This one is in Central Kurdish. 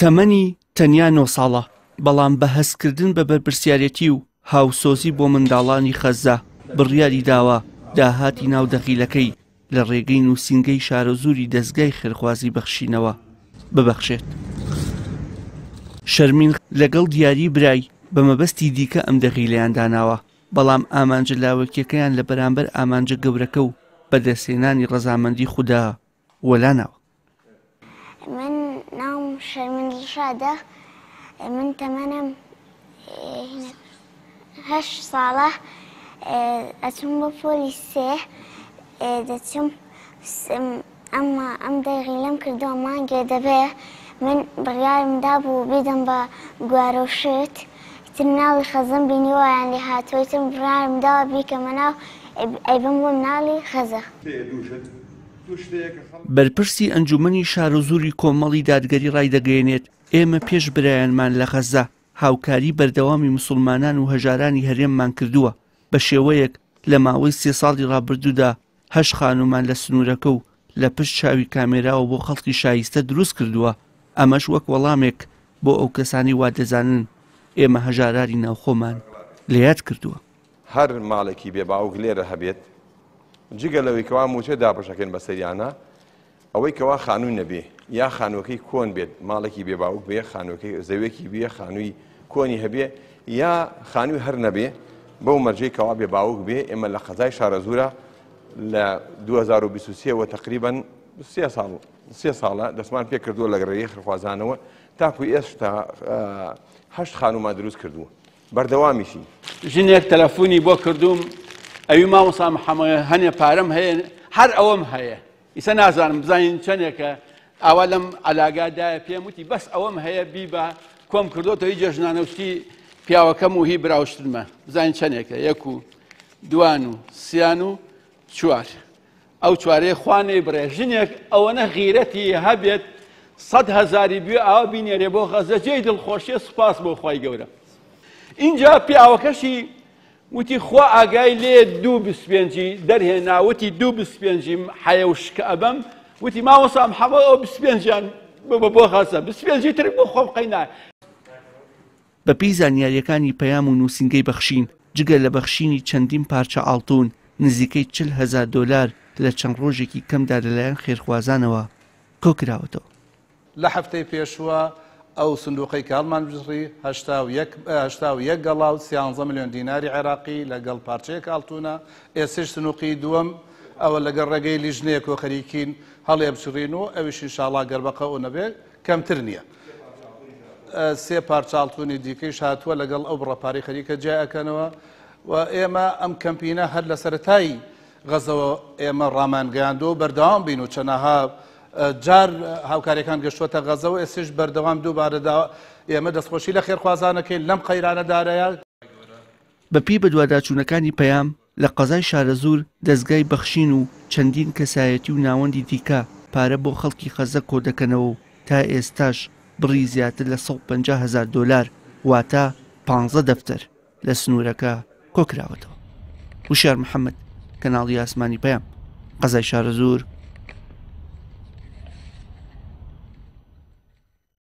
تەمەنی تەنیا 9 ساڵە، بەڵام بە هەستکردن بە بەرپرسیارەتی و هاوسۆزی بۆ منداڵانی خەزە بڕیاری داوە داهاتی ناو دەخیلەکەی لە ڕێگەی نووسینگەی شارەزووری دەستگای خێرخوازی بەخشینەوە ببەخشێت. شەرمین لەگەڵ دیاری برای بە مەبەستی دیکە ئەم دەخیلەیان داناوە، بەڵام ئامانجە لاوەکیەکەیان لە بەرامبەر ئامانجە گەورەکە و بەدەستهێنانی ڕەزامەندی خودا وەلاناوە. من ناوم شەرمین ڕەشادە، من تەمەنم 8 ساڵە، ئەچوم بۆ پۆلیسێ دەچم ئەم دەخیلەم کردووە مانگێ دەبێ من بڕیارم دابوو بیدەم بە گوارە و شت تر ناڵی خەزەم بینیوەیان لێ هاتووە تر بڕیارم داوە بیکەمە ناو ئەیبم بۆ ناڵی خەزە. بەرپرسی ئەنجومەنی شارەزووری کۆمەڵی دادگەری ڕایدەگەیەنێت ئێمە پێش برایانمان لە خەزە هاوکاری بەردەوامی موسڵمانان و هەژارانی هەرێممان کردووە بە شێوەیەک لە ماوەی 3 ساڵی ڕابردوودا 8 خانومان لە سنوورەکە و لە پشت چاوی کامێراوە بۆ خەڵکی شایستە دروست کردووە. ئەمەش وەک وەڵامێک بۆ ئەو کەسانی وا دەزانن ئێمە هەژارانی ناوخۆمان لێیاد کردووە. هەر ماڵێکی بێباوک لێرە هەبێت جگە لەوەی کەوا موچێ داپەشەکەن بە سەریانە ئەوەی کەوا خانووی نەبێ یا خانووەکەی کۆن بێت ماڵێکی بێباوک بێ خانووەکەی زەوێکی بێ خانووی کۆنی هەبێ یا خانووی هەر نەبێ بەو مەرجەی کەوا بێباوک بێ ئێمە لە قەزای شارەزوورە لە 2023 تقریبا 3 ساڵە دەستمان پێ کردووە لە ڕێی خێرخوازانەوە تاکوی ئێستا 8 خانوومان دروست کردووە بەردەوامیشی. ژنێک تەلەفۆنی بۆ کردوم ئەوی مامۆستا محەممەد هەنێ پارەم هەیە هەر ئەوەم هەیە ئیسە نازانم بزانین چەندێکە ئاوا لەم عەلاگادایە پێم وتی بەس ئەوەم هەیە بیبە کۆم کردوتەوە هی جەژنانەوشتی پیاوەکەم و هی براوشتمە بزانین چەندێکە 1 و 2 و 3 و 4 ئەو چوارەیە خوانێ بڕێ ژنێک ئەوەنە غیرەتی هەبێت 100,000 بێ ئاوا بینێرێ بۆ خەزە جێی دڵخۆشیە سوپاس بۆ خی گەورە. اینجا پیاوەکەشی وتی خوا ئاگای لێ 225 دەرهێناوتی 225 حەیەوشکە ئەبەم وتی مامۆستا محەممەد ئەو 25 بۆ خەزە 25 تر بۆ خۆم قەینا. بەپێی زانیاریەکانی پەیام و نووسینگەی بەخشین جگە لە بەخشینی چەندین پارچە ئاڵتون نزیکەی 40,000 دۆلار لە چەند ڕۆژێکی کەمدا لەلایەن خێرخوازانەوە کۆکراوەتەوە. لە هەفتەی پێشوە ئەو سندوقەی کاڵمان بژڕی 81 گەڵا و 13 ملیۆن دیناری عێراقی لەگەڵ پارچەیەک ئاڵتونە ئێسش سنووقی دووەم ئەوە لەگەڵ ڕێگەی لیژنەیەک و خەریکین هەڵێ بچڕین و ئەویش ئینشاڵڵا گەربەقە و نەبێ کەمتر نییە. 3 پارچاڵتونی دیکەیش هاتووە لەگەڵ ئەو بڕەپاری خەریکە جیاکەنەوە و ئێمە ئەم کەمپینە هەر لە سەرەتایی غەزەوە ئێمە ڕامانگەیاندۆ بەردەوام بین و چەنەها جار هاوکاریەکان گەشتوەتە غەزەوە ئێسش بەردەوام دووبارەدا ئێمە دەستخۆشی لە خێرخوازانەکەین لەم قەیرانەدارەیە. بەپی بەدواداچوونەکانی پەیام لە قەزای شارەزوور دەستگای بەخشین و چەندین کەسایەتی و ناوەندی دیکە پارە بۆ خەڵکی خەزە کۆ دەکەنەوە و تا ئێستاش بڕی زیاتر لە 150,000 دۆلار واتە 15 دەفتەر لە سنوورەکە کۆکراوەتەوە. وشار محەممەد کەناڵی ئاسمانی پەیام قەزای شارەزوور